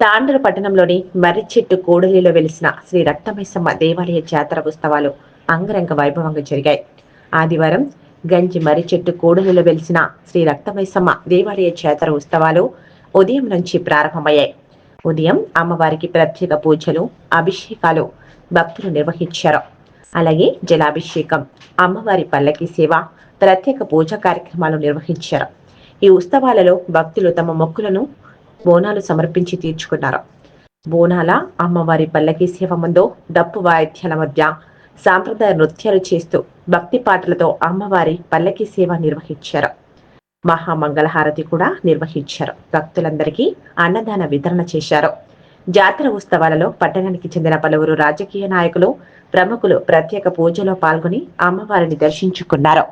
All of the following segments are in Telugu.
తాండూరు పట్టణంలోని మర్రిచెట్టు కూడలిలో వెలిసిన శ్రీ రక్తమైసమ్మ దేవాలయ జాతర ఉత్సవాలు అంగరంగ వైభవంగా జరిగాయి. ఆదివారం గంజి మర్రిచెట్టు కూడలిలో వెలిసిన శ్రీ రక్తమైసమ్మ దేవాలయ జాతర ఉత్సవాలు ఉదయం నుంచి ప్రారంభమయ్యాయి. ఉదయం అమ్మవారికి ప్రత్యేక పూజలు, అభిషేకాలు భక్తులు నిర్వహించారు. అలాగే జలాభిషేకం, అమ్మవారి పల్లకి సేవ, ప్రత్యేక పూజా కార్యక్రమాలు నిర్వహించారు. ఈ ఉత్సవాలలో భక్తులు తమ మొక్కులను బోనాలు సమర్పించి తీర్చుకున్నారు. బోనాల అమ్మవారి పల్లకి సేవ ముందు డప్పు వాయిద్యాల మధ్య సాంప్రదాయ నృత్యాలు చేస్తూ భక్తి పాటలతో అమ్మవారి పల్లకి సేవ నిర్వహించారు. మహామంగళహారతి కూడా నిర్వహించారు. భక్తులందరికీ అన్నదాన వితరణ చేశారు. జాతర ఉత్సవాలలో పట్టణానికి చెందిన పలువురు రాజకీయ నాయకులు, ప్రముఖులు ప్రత్యేక పూజలో పాల్గొని అమ్మవారిని దర్శించుకున్నారు.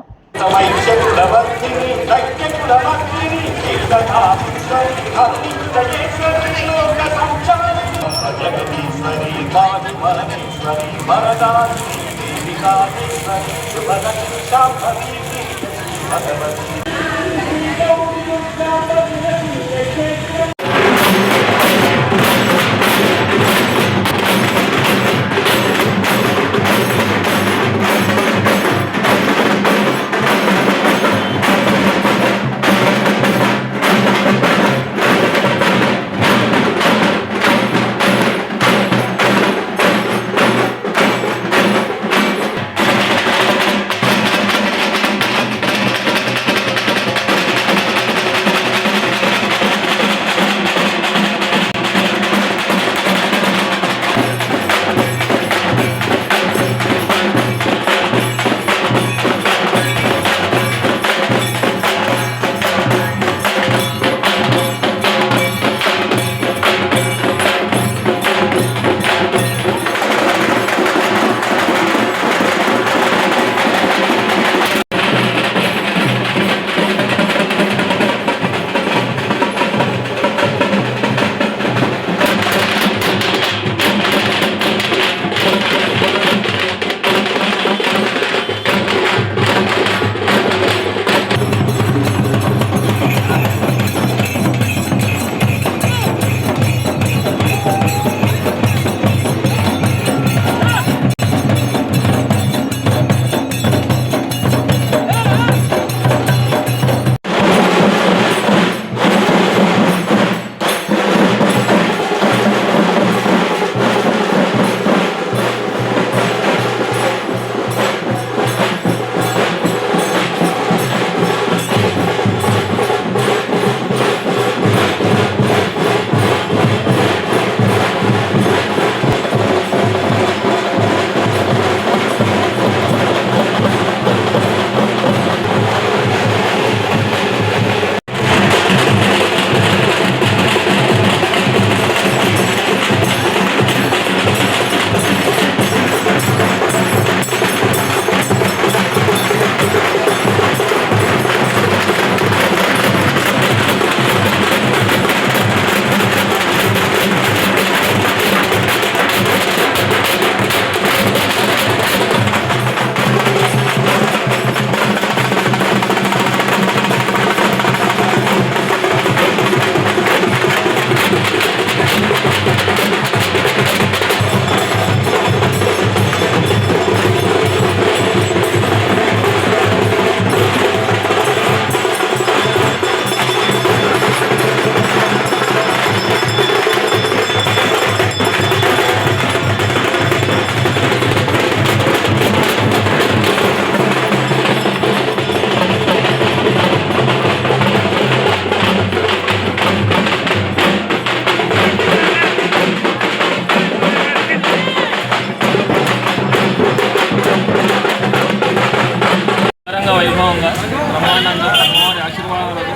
వైభవంగా బ్రహ్మాండంగా అమ్మవారి ఆశీర్వాదాలతో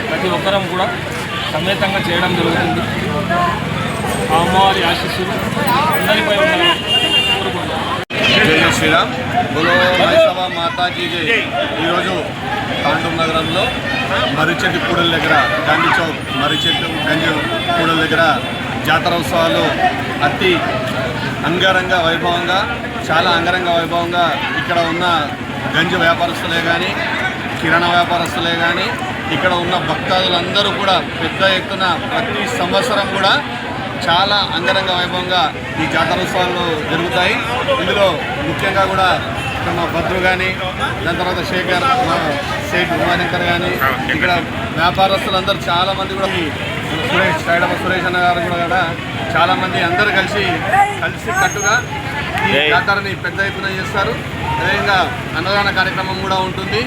ప్రతి ఒక్కరం కూడా సమేతంగా చేయడం జరుగుతుంది. ఆ అమ్మవారి ఆశీస్సులు అందరిపై జై శ్రీరామ్, బోలో మైసమ్మ మాతాకి జై. ఈరోజు తాండూరు నగరంలో మర్రిచెట్టు కూడలి దగ్గర, గాంధీ చౌక్ మర్రిచెట్టు గంజి కూడలి దగ్గర జాతర ఉత్సవాలు అతి అంగరంగ వైభవంగా, చాలా అంగరంగ వైభవంగా ఇక్కడ ఉన్న గంజి వ్యాపారస్తులే కానీ, కిరాణా వ్యాపారస్తులే కానీ, ఇక్కడ ఉన్న భక్తాదులందరూ కూడా పెద్ద ఎత్తున ప్రతి సంవత్సరం కూడా చాలా అంగరంగ వైభవంగా ఈ జాతరోత్సవాలు జరుగుతాయి. ఇందులో ముఖ్యంగా కూడా మా భద్రు కానీ, దాని తర్వాత శేఖర్, మా సేట్ ఉమాశంకర్ కానీ, ఇక్కడ వ్యాపారస్తులందరూ చాలామంది కూడా సురేష్ సైడమ్మ సురేష్ అన్న గారు కూడా చాలామంది అందరూ కలిసి కట్టుగా ఈ జాతరని పెద్ద ఎత్తున చేస్తారు. అదేవిధంగా అన్నదాన కార్యక్రమం కూడా ఉంటుంది.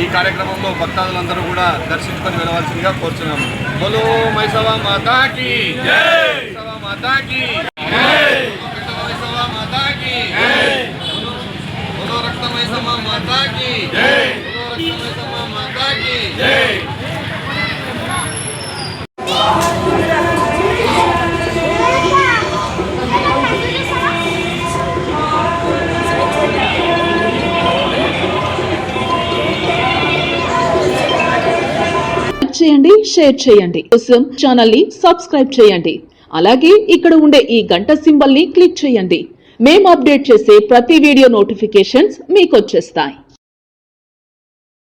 ఈ కార్యక్రమంలో భక్తాదులందరూ కూడా దర్శించుకొని వెళ్ళవలసిందిగా కోరుచున్నాము. బోలో మైసవ మాతాకి జై, మైసవ మాతాకి జై, మైసవ మాతాకి జై, బోలో రక్త మైసవ మాతాకి జై, బోలో రక్త మైసవ మాతాకి జై. చేయండి, షేర్ చేయండి. కోసం ఛానల్ ని సబ్స్క్రైబ్ చేయండి. అలాగే ఇక్కడ ఉండే ఈ గంట సింబల్ ని క్లిక్ చేయండి. మేము అప్డేట్ చేసే ప్రతి వీడియో నోటిఫికేషన్స్ మీకు వచ్చేస్తాయి.